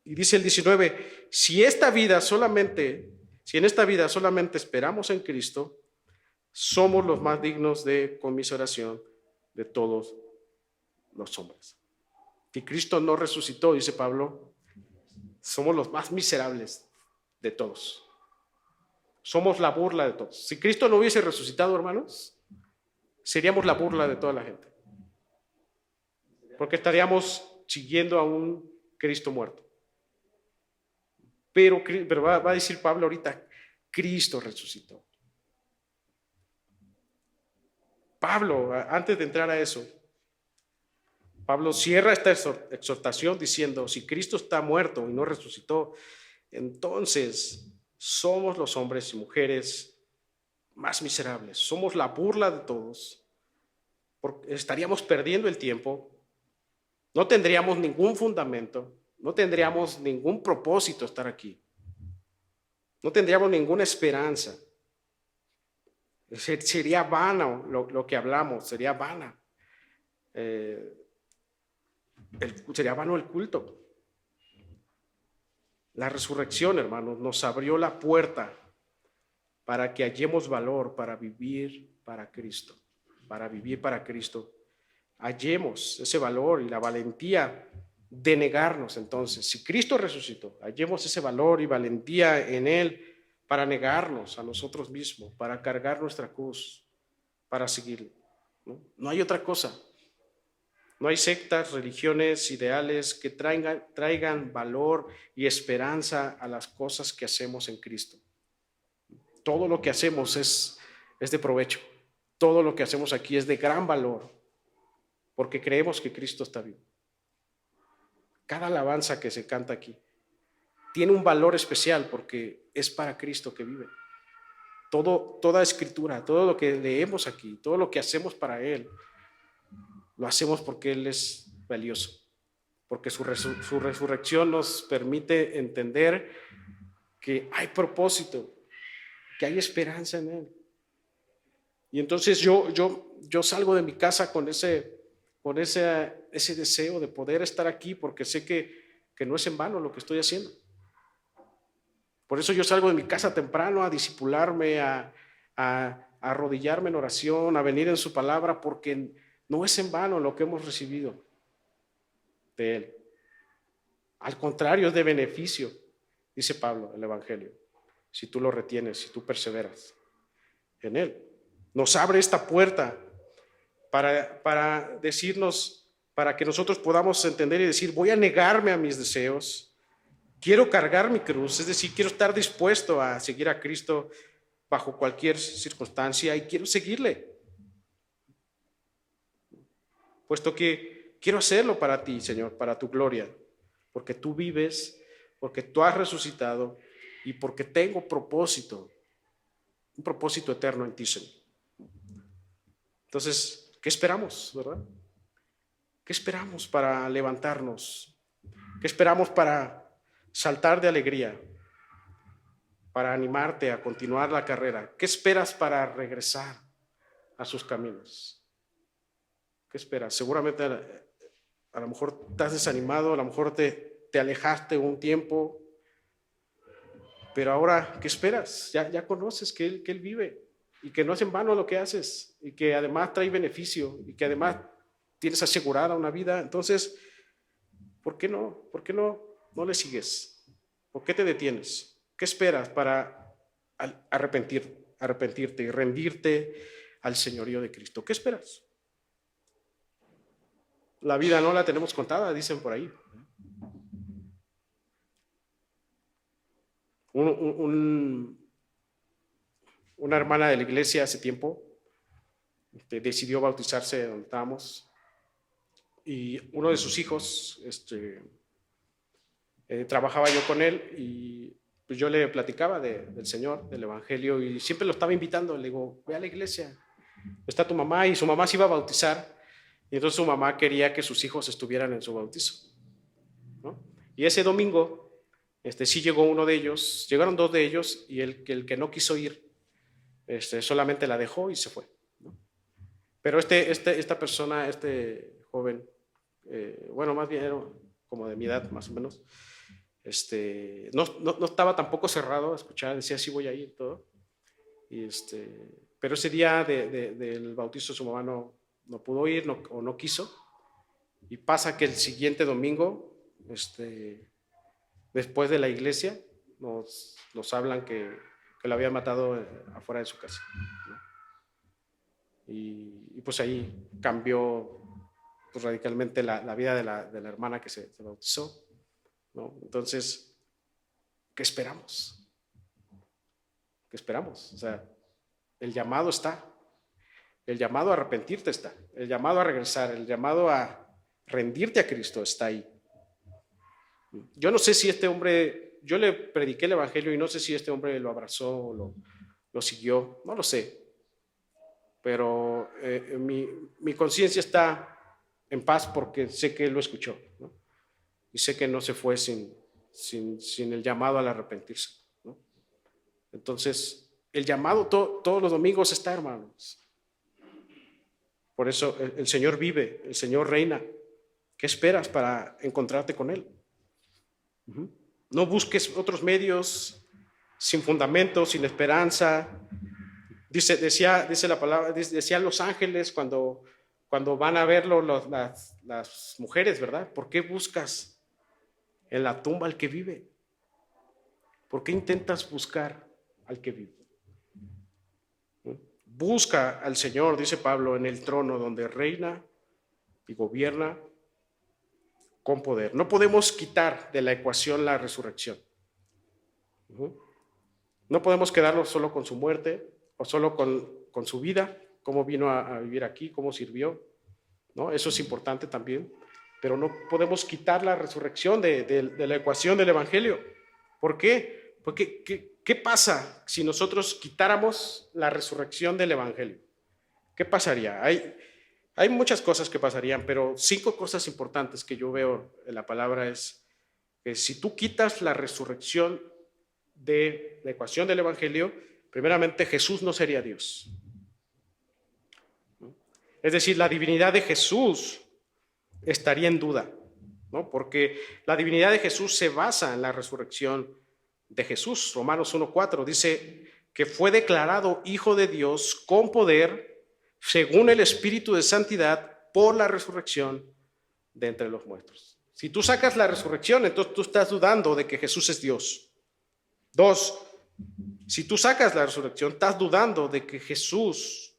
Y dice el 19, si en esta vida solamente esperamos en Cristo, somos los más dignos de conmiseración de todos los hombres. Si Cristo no resucitó, dice Pablo, somos los más miserables de todos. Somos la burla de todos. Si Cristo no hubiese resucitado, hermanos, seríamos la burla de toda la gente. Porque estaríamos siguiendo a un Cristo muerto. Pero va a decir Pablo ahorita, Cristo resucitó. Pablo, antes de entrar a eso, Pablo cierra esta exhortación diciendo, si Cristo está muerto y no resucitó, entonces somos los hombres y mujeres más miserables, somos la burla de todos, porque estaríamos perdiendo el tiempo, no tendríamos ningún fundamento, no tendríamos ningún propósito estar aquí, no tendríamos ninguna esperanza. Sería vano lo que hablamos, sería vana. Sería vano el culto. La resurrección, hermanos, nos abrió la puerta para que hallemos valor para vivir para Cristo. Para vivir para Cristo. Hallemos ese valor y la valentía de negarnos. Entonces, si Cristo resucitó, hallemos ese valor y valentía en Él para negarnos a nosotros mismos, para cargar nuestra cruz, para seguirle. No hay otra cosa. No hay sectas, religiones, ideales que traigan valor y esperanza a las cosas que hacemos en Cristo. Todo lo que hacemos es de provecho. Todo lo que hacemos aquí es de gran valor, porque creemos que Cristo está vivo. Cada alabanza que se canta aquí tiene un valor especial porque es para Cristo que vive. Toda escritura, todo lo que leemos aquí, todo lo que hacemos para Él, lo hacemos porque Él es valioso, porque su resurrección nos permite entender que hay propósito, que hay esperanza en Él. Y entonces yo salgo de mi casa con ese deseo de poder estar aquí, porque sé que no es en vano lo que estoy haciendo. Por eso yo salgo de mi casa temprano a discipularme, a arrodillarme en oración, a venir en su palabra, porque no es en vano lo que hemos recibido de Él. Al contrario, es de beneficio, dice Pablo, el Evangelio, si tú lo retienes, si tú perseveras en Él. Nos abre esta puerta para decirnos, para que nosotros podamos entender y decir, voy a negarme a mis deseos, quiero cargar mi cruz, es decir, quiero estar dispuesto a seguir a Cristo bajo cualquier circunstancia y quiero seguirle. Puesto que quiero hacerlo para ti, Señor, para tu gloria, porque tú vives, porque tú has resucitado y porque tengo propósito, un propósito eterno en ti, Señor. Entonces, ¿qué esperamos, verdad? ¿Qué esperamos para levantarnos? ¿Qué esperamos para saltar de alegría? Para animarte a continuar la carrera. ¿Qué esperas para regresar a sus caminos? ¿Qué esperas? Seguramente a lo mejor estás desanimado, a lo mejor te alejaste un tiempo, pero ahora, ¿qué esperas? Ya conoces que él vive y que no es en vano lo que haces y que además trae beneficio y que además tienes asegurada una vida. Entonces, ¿por qué no? ¿Por qué no le sigues? ¿Por qué te detienes? ¿Qué esperas para arrepentirte y rendirte al señorío de Cristo? ¿Qué esperas? La vida no la tenemos contada, dicen por ahí. Una hermana de la iglesia hace tiempo decidió bautizarse donde estábamos y uno de sus hijos, trabajaba yo con él y pues yo le platicaba del Señor, del Evangelio y siempre lo estaba invitando. Le digo, ve a la iglesia, está tu mamá, y su mamá se iba a bautizar y entonces su mamá quería que sus hijos estuvieran en su bautizo, ¿no? Y ese domingo sí llegó uno de ellos, llegaron dos de ellos y el que no quiso ir solamente la dejó y se fue, ¿no? Pero esta persona, este joven, bueno, más bien era como de mi edad más o menos, no estaba tampoco cerrado a escuchar, decía sí voy a ir todo, y pero ese día del bautizo su mamá no pudo ir o no quiso, y pasa que el siguiente domingo, después de la iglesia, nos hablan que lo había matado afuera de su casa, ¿no? Y pues ahí cambió pues, radicalmente la vida de la hermana que se bautizó, ¿no? Entonces, ¿qué esperamos? ¿Qué esperamos? O sea, el llamado está, el llamado a arrepentirte está, el llamado a regresar, el llamado a rendirte a Cristo está ahí. Yo no sé si este hombre, yo le prediqué el evangelio y no sé si este hombre lo abrazó o lo siguió, no lo sé, pero mi conciencia está en paz porque sé que él lo escuchó, ¿no? Y sé que no se fue sin el llamado al arrepentirse, ¿no? Entonces, el llamado todos los domingos está, hermanos. Por eso el Señor vive, el Señor reina. ¿Qué esperas para encontrarte con Él? No busques otros medios sin fundamento, sin esperanza. Decía la palabra, decían los ángeles cuando van a verlo las mujeres, ¿verdad? ¿Por qué buscas en la tumba al que vive? ¿Por qué intentas buscar al que vive? Busca al Señor, dice Pablo, en el trono donde reina y gobierna con poder. No podemos quitar de la ecuación la resurrección. No podemos quedarnos solo con su muerte o solo con su vida, cómo vino a vivir aquí, cómo sirvió, ¿no? Eso es importante también, pero no podemos quitar la resurrección de la ecuación del Evangelio. ¿Por qué? Porque ¿qué pasa si nosotros quitáramos la resurrección del Evangelio? ¿Qué pasaría? Hay muchas cosas que pasarían, pero 5 cosas importantes que yo veo en la palabra es que si tú quitas la resurrección de la ecuación del Evangelio, primeramente Jesús no sería Dios. Es decir, la divinidad de Jesús estaría en duda, ¿no? Porque la divinidad de Jesús se basa en la resurrección de Jesús. Romanos 1:4 dice que fue declarado Hijo de Dios con poder, según el Espíritu de Santidad, por la resurrección de entre los muertos. Si tú sacas la resurrección, entonces tú estás dudando de que Jesús es Dios. 2, si tú sacas la resurrección, estás dudando de que Jesús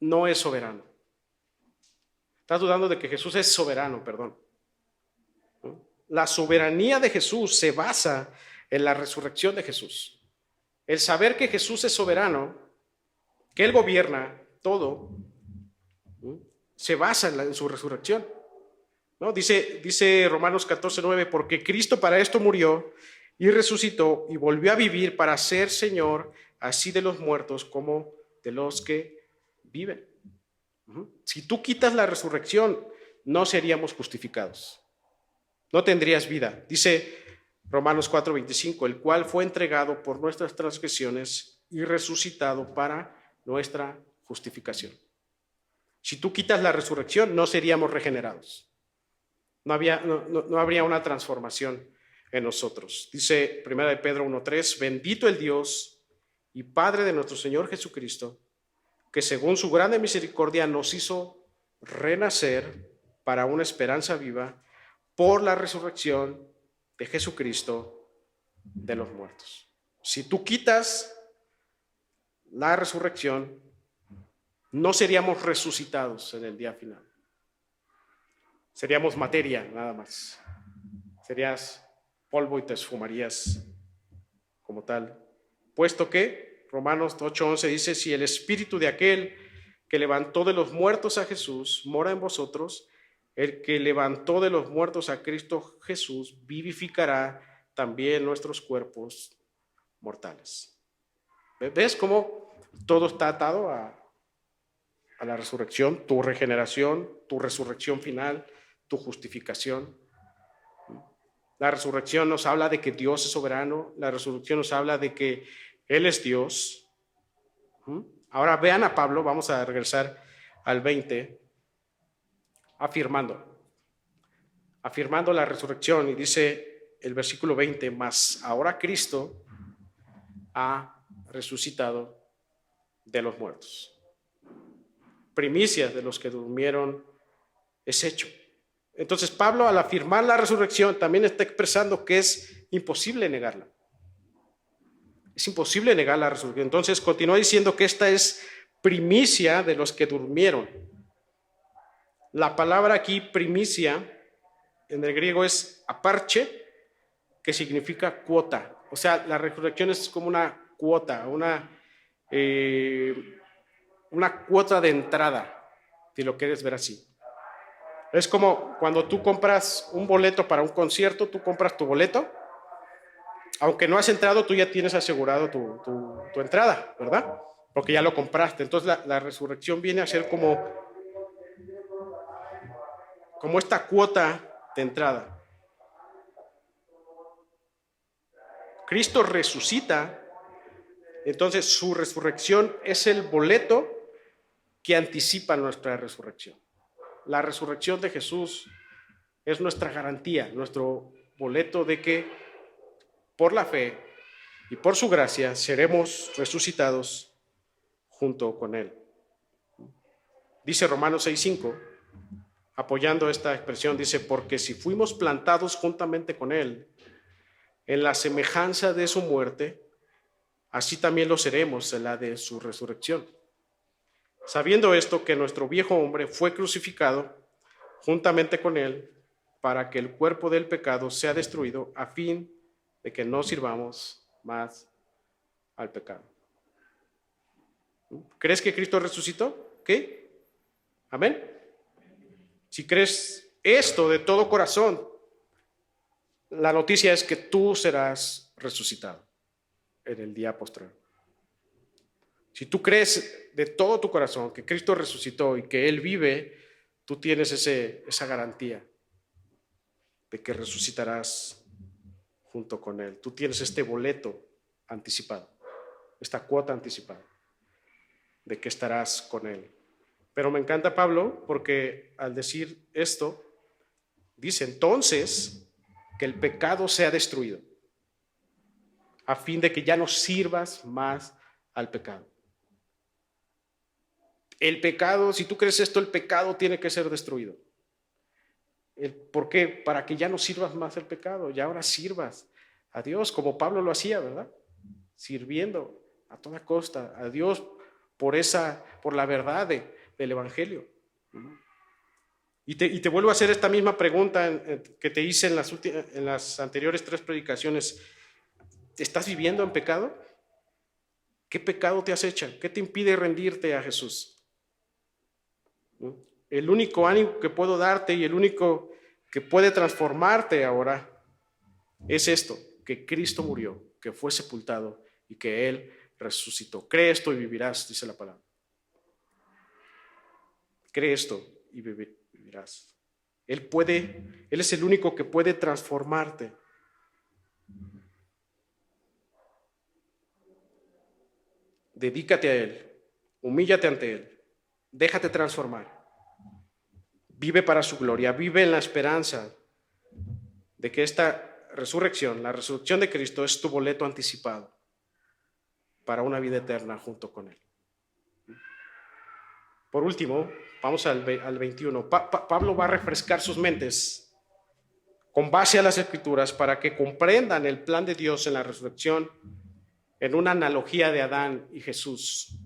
no es soberano. Estás dudando de que Jesús es soberano, perdón. La soberanía de Jesús se basa en la resurrección de Jesús. El saber que Jesús es soberano, que Él gobierna todo, se basa en su resurrección, ¿no? Dice Romanos 14:9, porque Cristo para esto murió y resucitó y volvió a vivir para ser Señor así de los muertos como de los que viven. Si tú quitas la resurrección, no seríamos justificados. No tendrías vida. Dice Romanos 4:25, el cual fue entregado por nuestras transgresiones y resucitado para nuestra justificación. Si tú quitas la resurrección, no seríamos regenerados. No habría una transformación en nosotros. Dice 1 Pedro 1:3, bendito el Dios y Padre de nuestro Señor Jesucristo, que según su grande misericordia nos hizo renacer para una esperanza viva por la resurrección de Jesucristo de los muertos. Si tú quitas la resurrección, no seríamos resucitados en el día final. Seríamos materia, nada más. Serías polvo y te esfumarías como tal. Puesto que Romanos 8:11 dice, si el espíritu de aquel que levantó de los muertos a Jesús mora en vosotros, el que levantó de los muertos a Cristo Jesús vivificará también nuestros cuerpos mortales. ¿Ves cómo todo está atado a la resurrección? Tu regeneración, tu resurrección final, tu justificación. La resurrección nos habla de que Dios es soberano. La resurrección nos habla de que Él es Dios. Ahora vean a Pablo, vamos a regresar al 20, afirmando la resurrección, y dice el versículo 20, mas ahora Cristo ha resucitado de los muertos. Primicias de los que durmieron es hecho. Entonces Pablo, al afirmar la resurrección, también está expresando que es imposible negarla. Es imposible negar la resurrección. Entonces continúa diciendo que esta es primicia de los que durmieron. La palabra aquí, primicia, en el griego es aparche, que significa cuota. O sea, la resurrección es como una cuota, una cuota de entrada, si lo quieres ver así. Es como cuando tú compras un boleto para un concierto, tú compras tu boleto, aunque no has entrado, tú ya tienes asegurado tu entrada, ¿verdad? Porque ya lo compraste. Entonces la resurrección viene a ser como esta cuota de entrada. Cristo resucita, entonces su resurrección es el boleto que anticipa nuestra resurrección. La resurrección de Jesús es nuestra garantía, nuestro boleto de que por la fe y por su gracia seremos resucitados junto con Él. Dice Romanos 6:5, apoyando esta expresión, dice, porque si fuimos plantados juntamente con Él en la semejanza de su muerte, así también lo seremos en la de su resurrección. Sabiendo esto, que nuestro viejo hombre fue crucificado juntamente con Él para que el cuerpo del pecado sea destruido, a fin de que no sirvamos más al pecado. ¿Crees que Cristo resucitó? ¿Qué? ¿Amén? Si crees esto de todo corazón, la noticia es que tú serás resucitado en el día posterior. Si tú crees de todo tu corazón que Cristo resucitó y que Él vive, tú tienes esa garantía de que resucitarás junto con Él. Tú tienes este boleto anticipado, esta cuota anticipada de que estarás con Él. Pero me encanta Pablo porque al decir esto, dice entonces que el pecado sea destruido, a fin de que ya no sirvas más al pecado. El pecado, si tú crees esto, el pecado tiene que ser destruido. ¿Por qué? Para que ya no sirvas más al pecado, ya ahora sirvas a Dios, como Pablo lo hacía, ¿verdad? Sirviendo a toda costa a Dios por la verdad del Evangelio. Y te vuelvo a hacer esta misma pregunta que te hice en las anteriores 3 predicaciones. ¿Estás viviendo en pecado? ¿Qué pecado te acecha? ¿Qué te impide rendirte a Jesús? El único ánimo que puedo darte y el único que puede transformarte ahora es esto, que Cristo murió, que fue sepultado y que Él resucitó. Cree esto y vivirás, dice la palabra. Cree esto y vivirás. Él es el único que puede transformarte. Dedícate a Él, humíllate ante Él, déjate transformar. Vive para su gloria, vive en la esperanza de que esta resurrección, la resurrección de Cristo, es tu boleto anticipado para una vida eterna junto con Él. Por último, vamos al 21. Pablo va a refrescar sus mentes con base a las Escrituras para que comprendan el plan de Dios en la resurrección en una analogía de Adán y Jesús.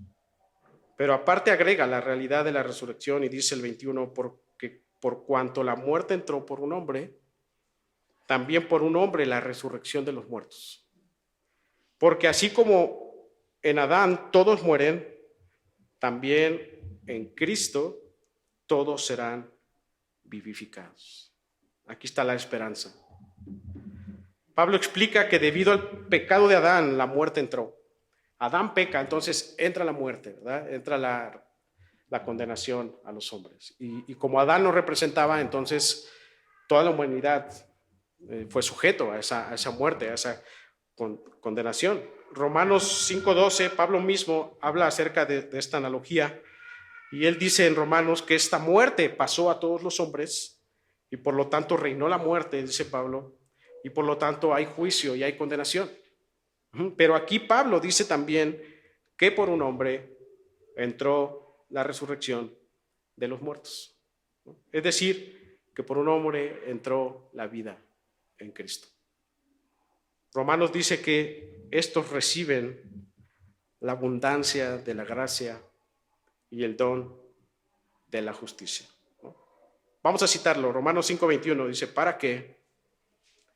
Pero aparte agrega la realidad de la resurrección y dice el 21, porque por cuanto la muerte entró por un hombre, también por un hombre la resurrección de los muertos. Porque así como en Adán todos mueren, también en Cristo todos serán vivificados. Aquí está la esperanza. Pablo explica que debido al pecado de Adán, la muerte entró. Adán peca, entonces entra la muerte, ¿verdad? Entra la condenación a los hombres. Y como Adán nos representaba, entonces toda la humanidad fue sujeto a esa muerte, a esa condenación. Romanos 5:12, Pablo mismo habla acerca de esta analogía, y él dice en Romanos que esta muerte pasó a todos los hombres, y por lo tanto reinó la muerte, dice Pablo, y por lo tanto hay juicio y hay condenación. Pero aquí Pablo dice también que por un hombre entró la resurrección de los muertos. Es decir, que por un hombre entró la vida en Cristo. Romanos dice que estos reciben la abundancia de la gracia y el don de la justicia. Vamos a citarlo. Romanos 5:21 dice, para que,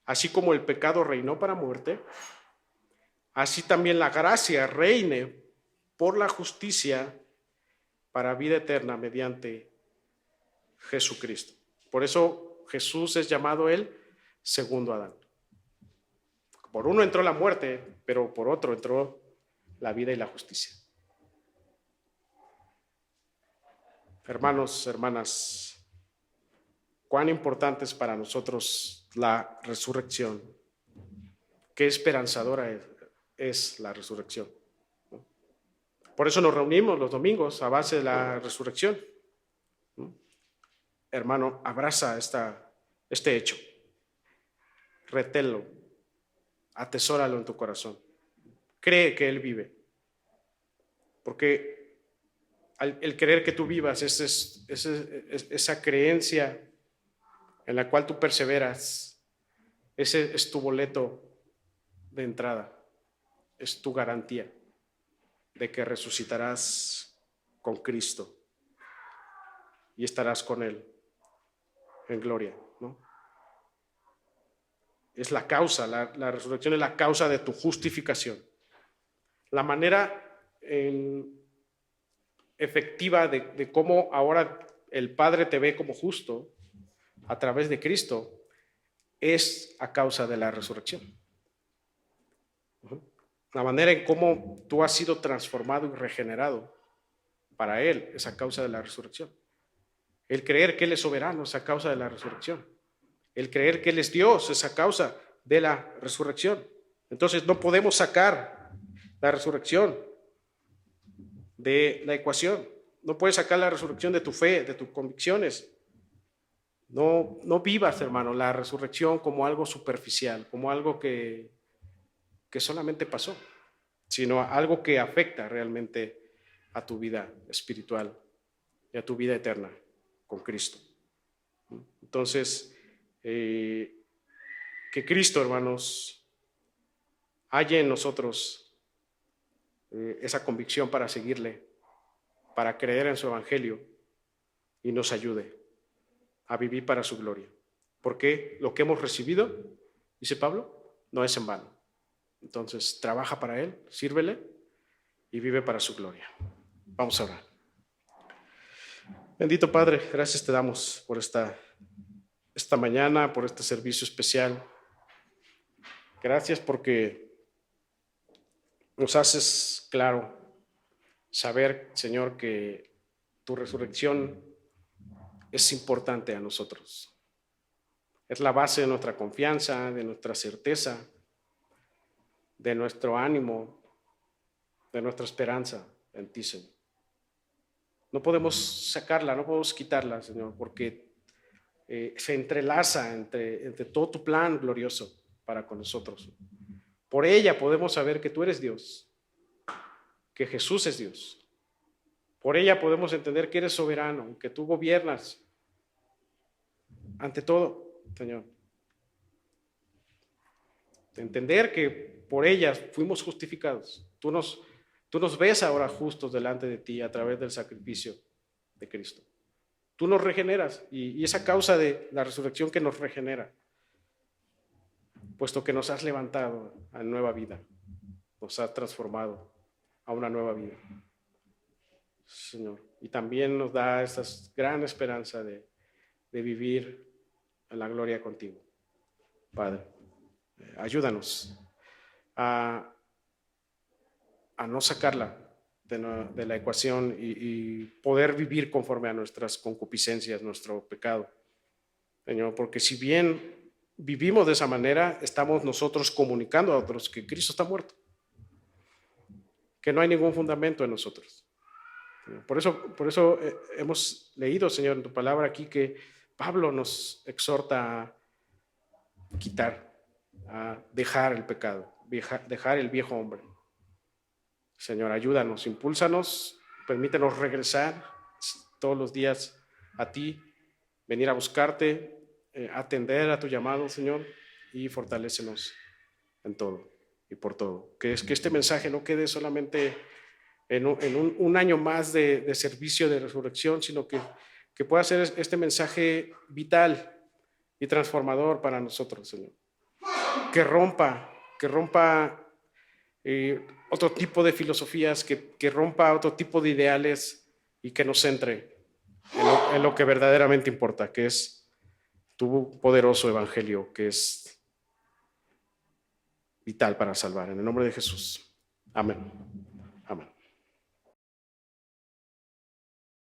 así como el pecado reinó para muerte, así también la gracia reine por la justicia para vida eterna mediante Jesucristo. Por eso Jesús es llamado el segundo Adán. Por uno entró la muerte, pero por otro entró la vida y la justicia. Hermanos, hermanas, cuán importante es para nosotros la resurrección. Qué esperanzadora es la resurrección. Por eso nos reunimos los domingos a base de la resurrección. Hermano, abraza este hecho. Reténlo. Atesóralo en tu corazón. Cree que Él vive. Porque el querer que tú vivas, esa creencia en la cual tú perseveras, ese es tu boleto de entrada, es tu garantía de que resucitarás con Cristo y estarás con Él en gloria, ¿no? Es la causa, la resurrección es la causa de tu justificación. La manera efectiva de cómo ahora el Padre te ve como justo a través de Cristo es a causa de la resurrección. La manera en cómo tú has sido transformado y regenerado para Él es a causa de la resurrección. El creer que Él es soberano es a causa de la resurrección. El creer que Él es Dios es a causa de la resurrección. Entonces no podemos sacar la resurrección de la ecuación. No puedes sacar la resurrección de tu fe, de tus convicciones. No vivas, hermano, la resurrección como algo superficial, como algo que solamente pasó, sino algo que afecta realmente a tu vida espiritual y a tu vida eterna con Cristo. Entonces, que Cristo, hermanos, haya en nosotros esa convicción para seguirle, para creer en su evangelio y nos ayude a vivir para su gloria. Porque lo que hemos recibido, dice Pablo, no es en vano. Entonces, trabaja para Él, sírvele y vive para su gloria. Vamos a orar. Bendito Padre, gracias te damos por esta mañana, por este servicio especial. Gracias porque nos haces claro saber, Señor, que tu resurrección es importante a nosotros. Es la base de nuestra confianza, de nuestra certeza, de nuestro ánimo, de nuestra esperanza en ti, Señor. No podemos sacarla, no podemos quitarla, Señor, porque se entrelaza entre todo tu plan glorioso para con nosotros. Por ella podemos saber que tú eres Dios, que Jesús es Dios. Por ella podemos entender que eres soberano, que tú gobiernas ante todo, Señor. Entender que por ella fuimos justificados. Tú nos ves ahora justos delante de ti a través del sacrificio de Cristo. Tú nos regeneras y esa causa de la resurrección que nos regenera, puesto que nos has levantado a nueva vida, nos has transformado a una nueva vida, Señor. Y también nos da esa gran esperanza de vivir en la gloria contigo. Padre, ayúdanos a no sacarla de la ecuación y poder vivir conforme a nuestras concupiscencias, nuestro pecado, Señor, porque si bien vivimos de esa manera, estamos nosotros comunicando a otros que Cristo está muerto, que no hay ningún fundamento en nosotros. Por eso hemos leído, Señor, en tu palabra aquí que Pablo nos exhorta a quitar, a dejar el pecado, dejar el viejo hombre. Señor, ayúdanos, impúlsanos, permítenos regresar todos los días a ti, venir a buscarte, atender a tu llamado, Señor, y fortalécenos en todo y por todo. Que este mensaje no quede solamente en un año más de servicio de resurrección, sino que pueda ser este mensaje vital y transformador para nosotros, Señor. Que rompa otro tipo de filosofías, que rompa otro tipo de ideales y que nos centre en lo que verdaderamente importa, que es tu poderoso evangelio, que es vital para salvar. En el nombre de Jesús. Amén.